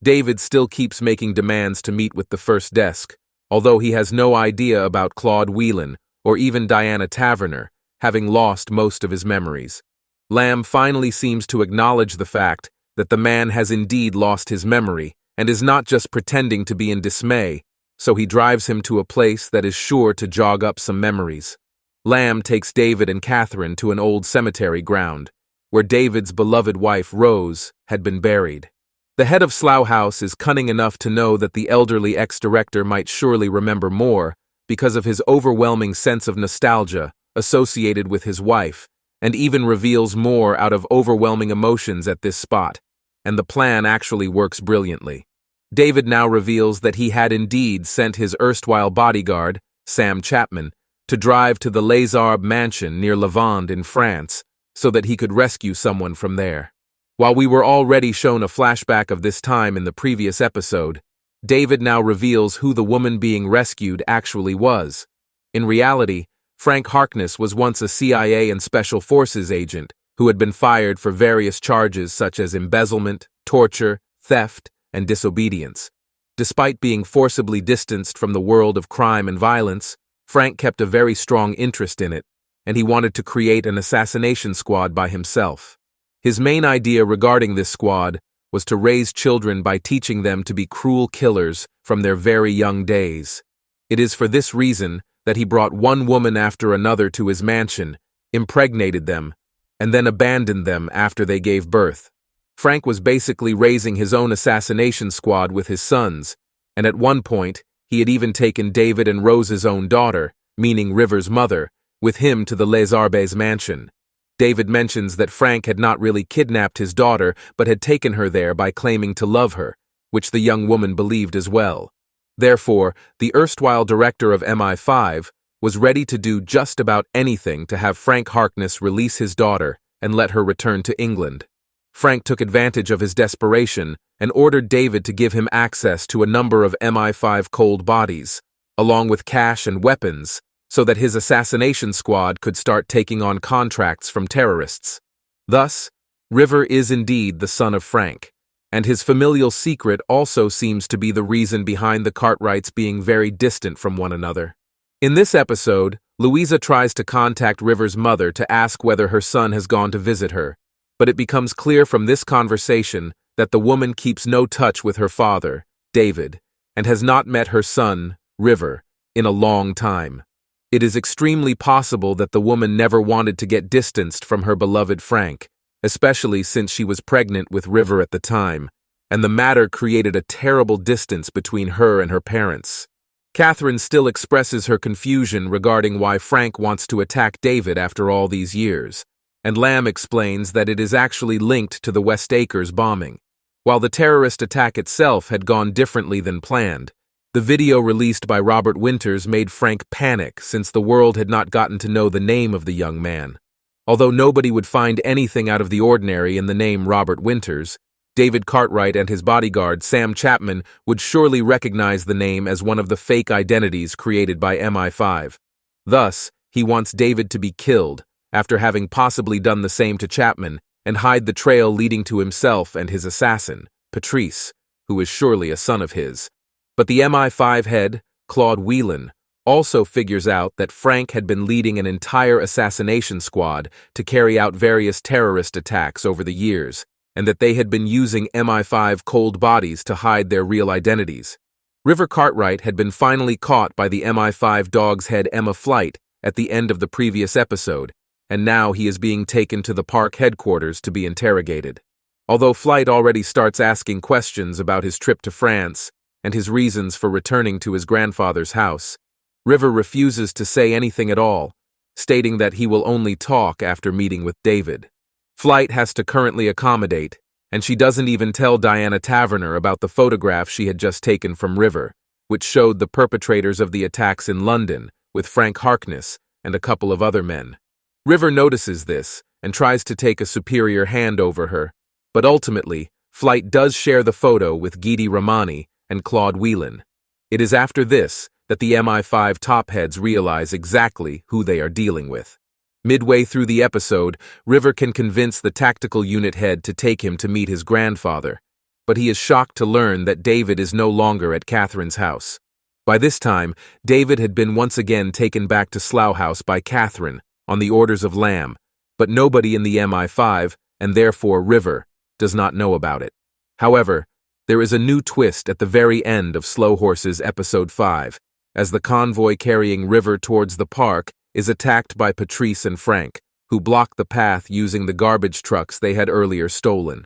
David still keeps making demands to meet with the first desk, although he has no idea about Claude Whelan or even Diana Taverner, having lost most of his memories. Lamb finally seems to acknowledge the fact that the man has indeed lost his memory and is not just pretending to be in dismay, so he drives him to a place that is sure to jog up some memories. Lamb takes David and Catherine to an old cemetery ground, where David's beloved wife, Rose, had been buried. The head of Slough House is cunning enough to know that the elderly ex-director might surely remember more because of his overwhelming sense of nostalgia associated with his wife, and even reveals more out of overwhelming emotions at this spot, and the plan actually works brilliantly. David now reveals that he had indeed sent his erstwhile bodyguard, Sam Chapman, to drive to the Les Arbres mansion near Lavande in France so that he could rescue someone from there. While we were already shown a flashback of this time in the previous episode, David now reveals who the woman being rescued actually was. In reality, Frank Harkness was once a CIA and Special Forces agent who had been fired for various charges such as embezzlement, torture, theft, and disobedience. Despite being forcibly distanced from the world of crime and violence, Frank kept a very strong interest in it, and he wanted to create an assassination squad by himself. His main idea regarding this squad was to raise children by teaching them to be cruel killers from their very young days. It is for this reason that he brought one woman after another to his mansion, impregnated them, and then abandoned them after they gave birth. Frank was basically raising his own assassination squad with his sons, and at one point, he had even taken David and Rose's own daughter, meaning River's mother, with him to the Les Arbres mansion. David mentions that Frank had not really kidnapped his daughter, but had taken her there by claiming to love her, which the young woman believed as well. Therefore, the erstwhile director of MI5 was ready to do just about anything to have Frank Harkness release his daughter and let her return to England. Frank took advantage of his desperation and ordered David to give him access to a number of MI5 cold bodies, along with cash and weapons, so that his assassination squad could start taking on contracts from terrorists. Thus, River is indeed the son of Frank, and his familial secret also seems to be the reason behind the Cartwrights being very distant from one another. In this episode, Louisa tries to contact River's mother to ask whether her son has gone to visit her, but it becomes clear from this conversation that the woman keeps no touch with her father, David, and has not met her son, River, in a long time. It is extremely possible that the woman never wanted to get distanced from her beloved Frank, especially since she was pregnant with River at the time, and the matter created a terrible distance between her and her parents. Catherine still expresses her confusion regarding why Frank wants to attack David after all these years, and Lamb explains that it is actually linked to the West Acres bombing. While the terrorist attack itself had gone differently than planned, the video released by Robert Winters made Frank panic since the world had not gotten to know the name of the young man. Although nobody would find anything out of the ordinary in the name Robert Winters, David Cartwright and his bodyguard, Sam Chapman, would surely recognize the name as one of the fake identities created by MI5. Thus, he wants David to be killed, after having possibly done the same to Chapman, and hide the trail leading to himself and his assassin, Patrice, who is surely a son of his. But the MI5 head, Claude Whelan, also figures out that Frank had been leading an entire assassination squad to carry out various terrorist attacks over the years, and that they had been using MI5 cold bodies to hide their real identities. River Cartwright had been finally caught by the MI5 dog's head Emma Flight at the end of the previous episode, and now he is being taken to the park headquarters to be interrogated. Although Flight already starts asking questions about his trip to France and his reasons for returning to his grandfather's house, River refuses to say anything at all, stating that he will only talk after meeting with David. Flight has to currently accommodate, and she doesn't even tell Diana Taverner about the photograph she had just taken from River, which showed the perpetrators of the attacks in London with Frank Harkness and a couple of other men. River notices this and tries to take a superior hand over her, but ultimately, Flight does share the photo with Gidi Ramani and Claude Whelan. It is after this that the MI5 top heads realize exactly who they are dealing with. Midway through the episode, River can convince the tactical unit head to take him to meet his grandfather, but he is shocked to learn that David is no longer at Catherine's house. By this time, David had been once again taken back to Slough House by Catherine on the orders of Lamb, but nobody in the MI5, and therefore River, does not know about it. However, there is a new twist at the very end of Slow Horses Episode 5, as the convoy carrying River towards the park is attacked by Patrice and Frank, who block the path using the garbage trucks they had earlier stolen.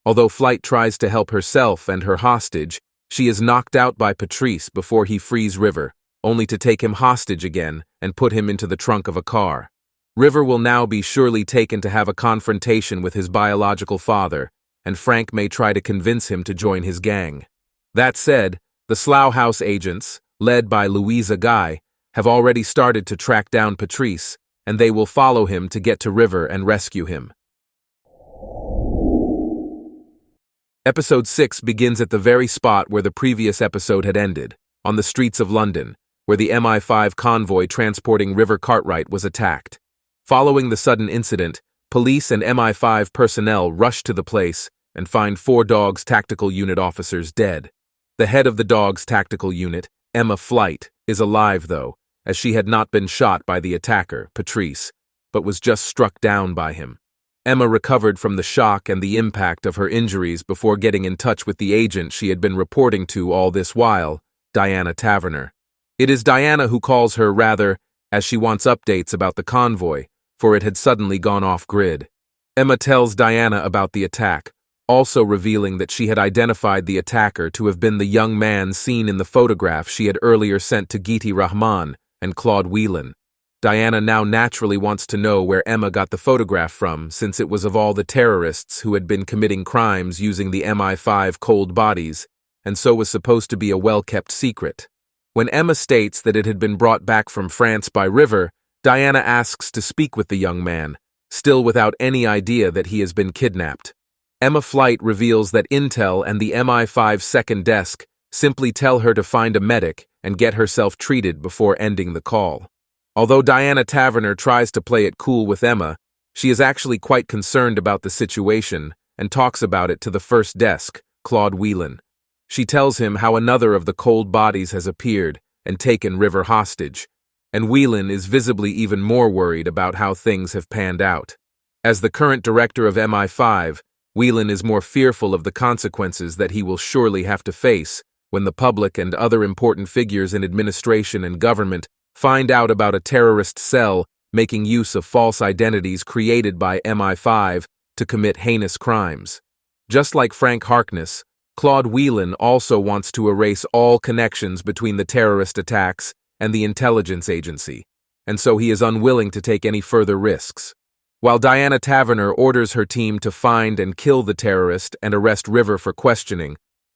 Although Flight tries to help herself and her hostage, she is knocked out by Patrice before he frees River, only to take him hostage again and put him into the trunk of a car. River will now be surely taken to have a confrontation with his biological father, and Frank may try to convince him to join his gang. That said, the Slough House agents, led by Louisa Guy, have already started to track down Patrice, and they will follow him to get to River and rescue him. Episode 6 begins at the very spot where the previous episode had ended, on the streets of London, where the MI5 convoy transporting River Cartwright was attacked. Following the sudden incident, police and MI5 personnel rush to the place and find 4 Dogs Tactical Unit officers dead. The head of the Dogs Tactical Unit, Emma Flight, is alive though, as she had not been shot by the attacker, Patrice, but was just struck down by him. Emma recovered from the shock and the impact of her injuries before getting in touch with the agent she had been reporting to all this while, Diana Taverner. It is Diana who calls her rather, as she wants updates about the convoy, for it had suddenly gone off-grid. Emma tells Diana about the attack, also revealing that she had identified the attacker to have been the young man seen in the photograph she had earlier sent to Giti Rahman and Claude Whelan. Diana now naturally wants to know where Emma got the photograph from, since it was of all the terrorists who had been committing crimes using the MI5 cold bodies, and so was supposed to be a well-kept secret. When Emma states that it had been brought back from France by River, Diana asks to speak with the young man, still without any idea that he has been kidnapped. Emma Flight reveals that Intel and the MI5 second desk simply tell her to find a medic and get herself treated before ending the call. Although Diana Taverner tries to play it cool with Emma, she is actually quite concerned about the situation and talks about it to the first desk, Claude Whelan. She tells him how another of the cold bodies has appeared and taken River hostage, and Whelan is visibly even more worried about how things have panned out. As the current director of MI5, Whelan is more fearful of the consequences that he will surely have to face when the public and other important figures in administration and government find out about a terrorist cell making use of false identities created by MI5 to commit heinous crimes. Just like Frank Harkness, Claude Whelan also wants to erase all connections between the terrorist attacks and the intelligence agency, and so he is unwilling to take any further risks. While Diana Taverner orders her team to find and kill the terrorist and arrest River for questioning,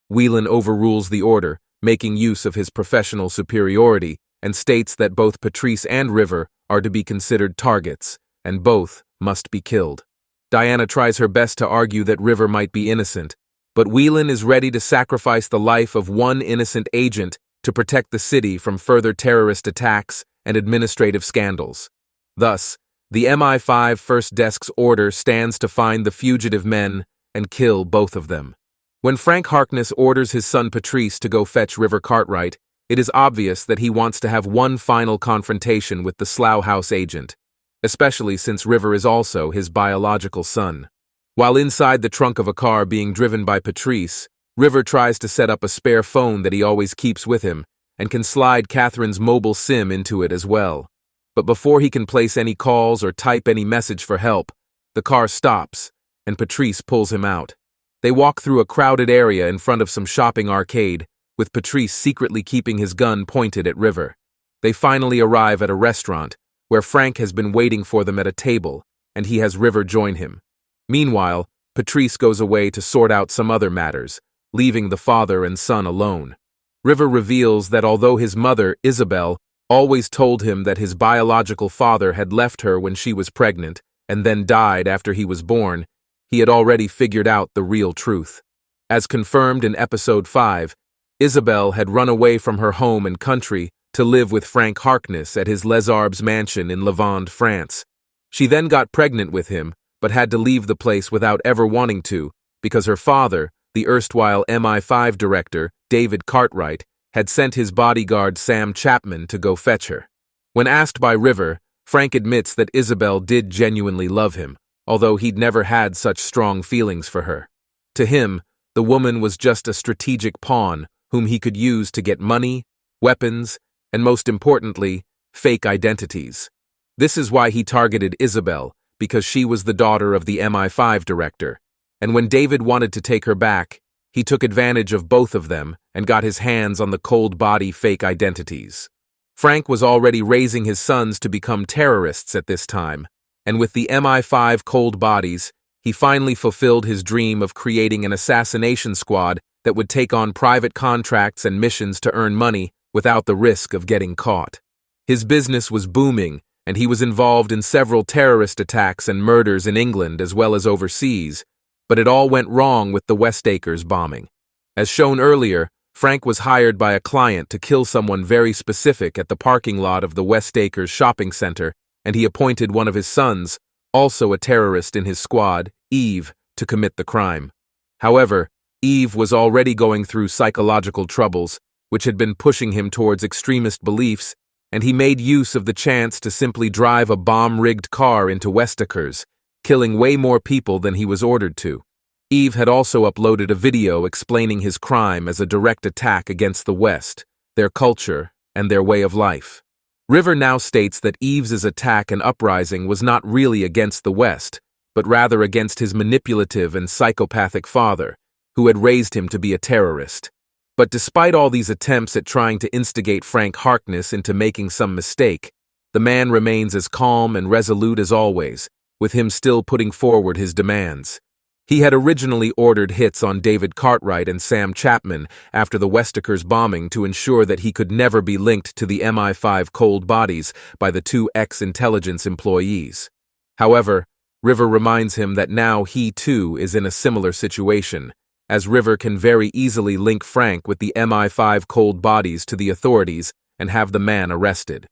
Whelan overrules the order, making use of his professional superiority, and states that both Patrice and River are to be considered targets, and both must be killed. Diana tries her best to argue that River might be innocent, but Whelan is ready to sacrifice the life of one innocent agent to protect the city from further terrorist attacks and administrative scandals. Thus, the MI5 first desk's order stands to find the fugitive men and kill both of them. When Frank Harkness orders his son Patrice to go fetch River Cartwright, it is obvious that he wants to have one final confrontation with the Slough House agent, especially since River is also his biological son. While inside the trunk of a car being driven by Patrice, River tries to set up a spare phone that he always keeps with him and can slide Catherine's mobile SIM into it as well. But before he can place any calls or type any message for help, the car stops and Patrice pulls him out. They walk through a crowded area in front of some shopping arcade, with Patrice secretly keeping his gun pointed at River. They finally arrive at a restaurant, where Frank has been waiting for them at a table, and he has River join him. Meanwhile, Patrice goes away to sort out some other matters, leaving the father and son alone. River reveals that although his mother, Isabel, always told him that his biological father had left her when she was pregnant and then died after he was born, he had already figured out the real truth. As confirmed in episode 5, Isabel had run away from her home and country to live with Frank Harkness at his Les Arbres mansion in Lavande, France. She then got pregnant with him, but had to leave the place without ever wanting to, because her father, the erstwhile MI5 director, David Cartwright, had sent his bodyguard Sam Chapman to go fetch her. When asked by River, Frank admits that Isabel did genuinely love him, although he'd never had such strong feelings for her. To him, the woman was just a strategic pawn whom he could use to get money, weapons, and most importantly, fake identities. This is why he targeted Isabel, because she was the daughter of the MI5 director, and when David wanted to take her back, he took advantage of both of them and got his hands on the cold body fake identities. Frank was already raising his sons to become terrorists at this time, and with the MI5 cold bodies, he finally fulfilled his dream of creating an assassination squad that would take on private contracts and missions to earn money without the risk of getting caught. His business was booming, and he was involved in several terrorist attacks and murders in England as well as overseas, but it all went wrong with the Westacres bombing. As shown earlier, Frank was hired by a client to kill someone very specific at the parking lot of the Westacres shopping center, and he appointed one of his sons, also a terrorist in his squad, Eve, to commit the crime. However, Eve was already going through psychological troubles, which had been pushing him towards extremist beliefs, and he made use of the chance to simply drive a bomb-rigged car into Westacres, killing way more people than he was ordered to. Eve had also uploaded a video explaining his crime as a direct attack against the West, their culture, and their way of life. River now states that Eve's attack and uprising was not really against the West, but rather against his manipulative and psychopathic father, who had raised him to be a terrorist. But despite all these attempts at trying to instigate Frank Harkness into making some mistake, the man remains as calm and resolute as always, with him still putting forward his demands. He had originally ordered hits on David Cartwright and Sam Chapman after the Westacres bombing to ensure that he could never be linked to the MI5 cold bodies by the two ex-intelligence employees. However, River reminds him that now he too is in a similar situation, as River can very easily link Frank with the MI5 cold bodies to the authorities and have the man arrested.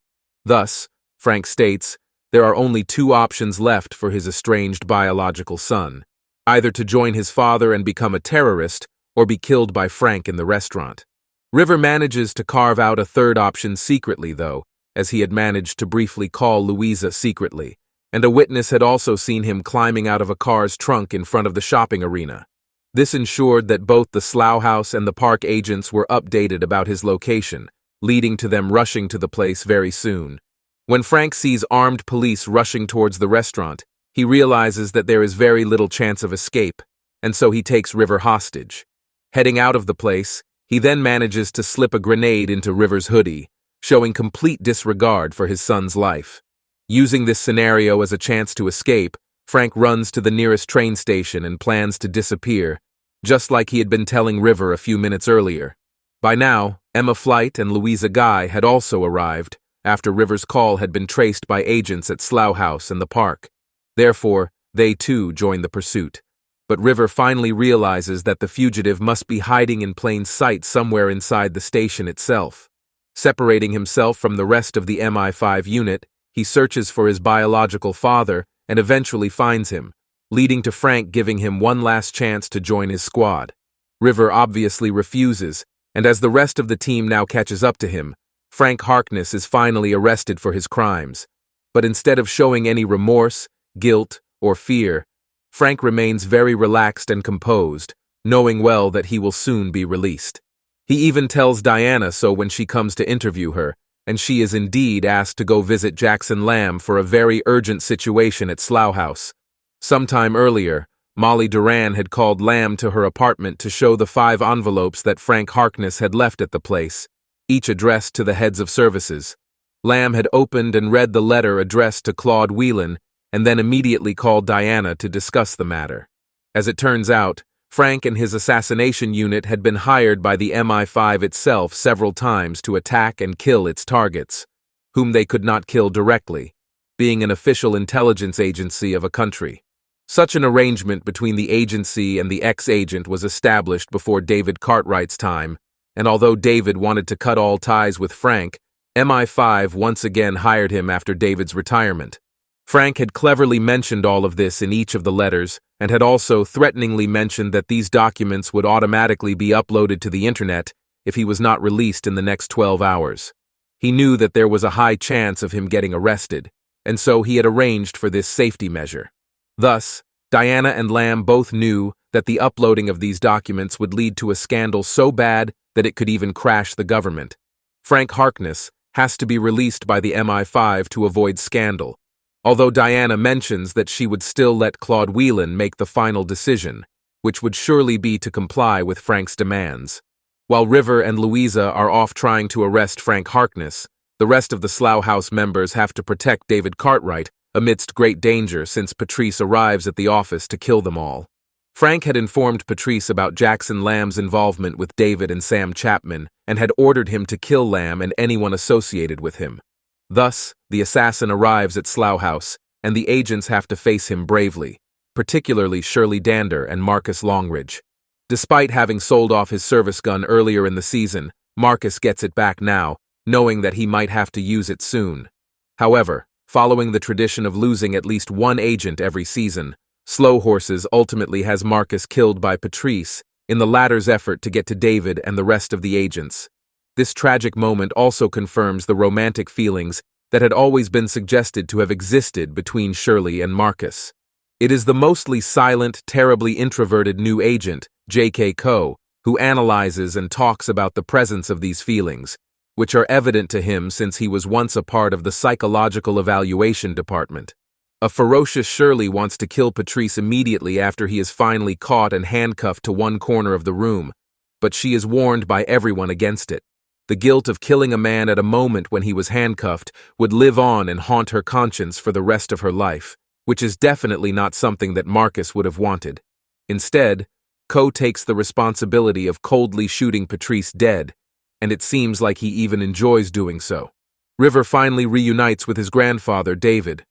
Thus, Frank states, there are only two options left for his estranged biological son, either to join his father and become a terrorist or be killed by Frank in the restaurant. River manages to carve out a third option secretly, though, as he had managed to briefly call Louisa secretly, and a witness had also seen him climbing out of a car's trunk in front of the shopping arena. This ensured that both the Slough House and the park agents were updated about his location, leading to them rushing to the place very soon. When Frank sees armed police rushing towards the restaurant, he realizes that there is very little chance of escape, and so he takes River hostage. Heading out of the place, he then manages to slip a grenade into River's hoodie, showing complete disregard for his son's life. Using this scenario as a chance to escape, Frank runs to the nearest train station and plans to disappear, just like he had been telling River a few minutes earlier. By now, Emma Flight and Louisa Guy had also arrived, after River's call had been traced by agents at Slough House and the park. Therefore, they too joined the pursuit. But River finally realizes that the fugitive must be hiding in plain sight somewhere inside the station itself. Separating himself from the rest of the MI5 unit, he searches for his biological father and eventually finds him, leading to Frank giving him one last chance to join his squad. River obviously refuses, and as the rest of the team now catches up to him, Frank Harkness is finally arrested for his crimes. But instead of showing any remorse, guilt, or fear, Frank remains very relaxed and composed, knowing well that he will soon be released. He even tells Diana so when she comes to interview her, and she is indeed asked to go visit Jackson Lamb for a very urgent situation at Slough House. Sometime earlier, Molly Duran had called Lamb to her apartment to show the 5 envelopes that Frank Harkness had left at the place, each addressed to the heads of services. Lamb had opened and read the letter addressed to Claude Whelan, and then immediately called Diana to discuss the matter. As it turns out, Frank and his assassination unit had been hired by the MI5 itself several times to attack and kill its targets, whom they could not kill directly, being an official intelligence agency of a country. Such an arrangement between the agency and the ex-agent was established before David Cartwright's time, and although David wanted to cut all ties with Frank, MI5 once again hired him after David's retirement. Frank had cleverly mentioned all of this in each of the letters, and had also threateningly mentioned that these documents would automatically be uploaded to the internet if he was not released in the next 12 hours. He knew that there was a high chance of him getting arrested, and so he had arranged for this safety measure. Thus, Diana and Lamb both knew that the uploading of these documents would lead to a scandal so bad that it could even crash the government. Frank Harkness has to be released by the MI5 to avoid scandal, although Diana mentions that she would still let Claude Whelan make the final decision, which would surely be to comply with Frank's demands. While River and Louisa are off trying to arrest Frank Harkness, the rest of the Slough House members have to protect David Cartwright amidst great danger since Patrice arrives at the office to kill them all. Frank had informed Patrice about Jackson Lamb's involvement with David and Sam Chapman and had ordered him to kill Lamb and anyone associated with him. Thus, the assassin arrives at Slough House, and the agents have to face him bravely, particularly Shirley Dander and Marcus Longridge. Despite having sold off his service gun earlier in the season, Marcus gets it back now, knowing that he might have to use it soon. However, following the tradition of losing at least one agent every season, Slow Horses ultimately has Marcus killed by Patrice in the latter's effort to get to David and the rest of the agents. This tragic moment also confirms the romantic feelings that had always been suggested to have existed between Shirley and Marcus. It is the mostly silent, terribly introverted new agent, J.K. Coe, who analyzes and talks about the presence of these feelings, which are evident to him since he was once a part of the psychological evaluation department. A ferocious Shirley wants to kill Patrice immediately after he is finally caught and handcuffed to one corner of the room, but she is warned by everyone against it. The guilt of killing a man at a moment when he was handcuffed would live on and haunt her conscience for the rest of her life, which is definitely not something that Marcus would have wanted. Instead, Coe takes the responsibility of coldly shooting Patrice dead, and it seems like he even enjoys doing so. River finally reunites with his grandfather, David.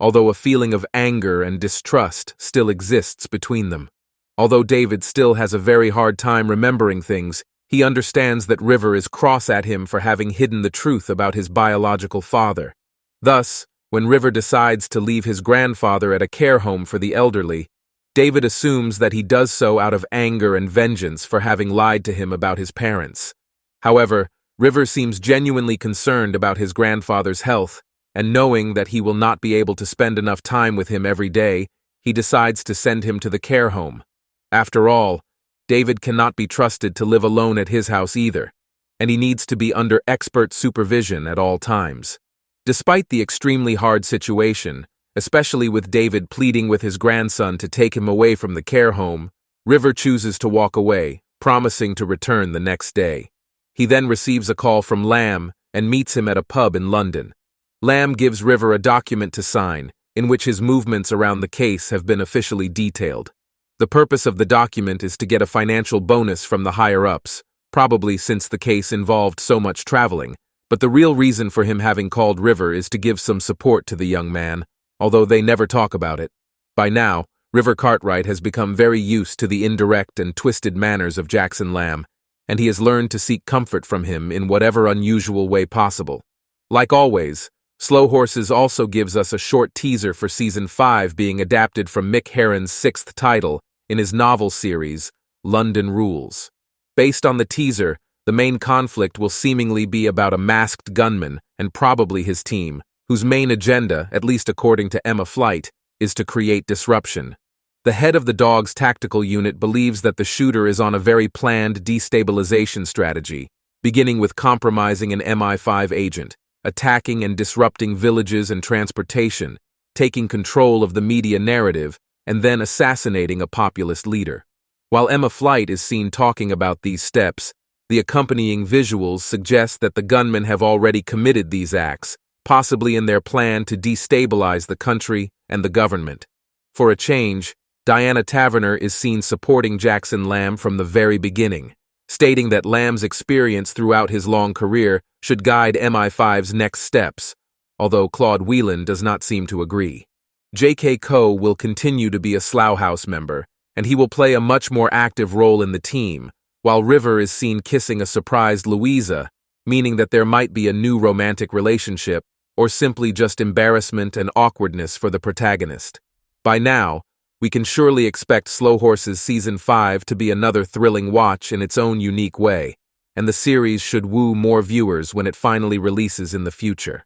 although a feeling of anger and distrust still exists between them. Although David still has a very hard time remembering things, he understands that River is cross at him for having hidden the truth about his biological father. Thus, when River decides to leave his grandfather at a care home for the elderly, David assumes that he does so out of anger and vengeance for having lied to him about his parents. However, River seems genuinely concerned about his grandfather's health, and knowing that he will not be able to spend enough time with him every day, he decides to send him to the care home. After all, David cannot be trusted to live alone at his house either, and he needs to be under expert supervision at all times. Despite the extremely hard situation, especially with David pleading with his grandson to take him away from the care home, River chooses to walk away, promising to return the next day. He then receives a call from Lamb and meets him at a pub in London. Lamb gives River a document to sign, in which his movements around the case have been officially detailed. The purpose of the document is to get a financial bonus from the higher-ups, probably since the case involved so much traveling, but the real reason for him having called River is to give some support to the young man, although they never talk about it. By now, River Cartwright has become very used to the indirect and twisted manners of Jackson Lamb, and he has learned to seek comfort from him in whatever unusual way possible. Like always, Slow Horses also gives us a short teaser for Season 5 being adapted from Mick Herron's 6th title in his novel series, London Rules. Based on the teaser, the main conflict will seemingly be about a masked gunman and probably his team, whose main agenda, at least according to Emma Flight, is to create disruption. The head of the Dog's tactical unit believes that the shooter is on a very planned destabilization strategy, beginning with compromising an MI5 agent, attacking and disrupting villages and transportation, taking control of the media narrative, and then assassinating a populist leader. While Emma Flight is seen talking about these steps, the accompanying visuals suggest that the gunmen have already committed these acts, possibly in their plan to destabilize the country and the government. For a change, Diana Taverner is seen supporting Jackson Lamb from the very beginning, stating that Lamb's experience throughout his long career should guide MI5's next steps, although Claude Whelan does not seem to agree. J.K. Coe will continue to be a Slough House member, and he will play a much more active role in the team, while River is seen kissing a surprised Louisa, meaning that there might be a new romantic relationship, or simply just embarrassment and awkwardness for the protagonist. By now, we can surely expect Slow Horses Season 5 to be another thrilling watch in its own unique way, and the series should woo more viewers when it finally releases in the future.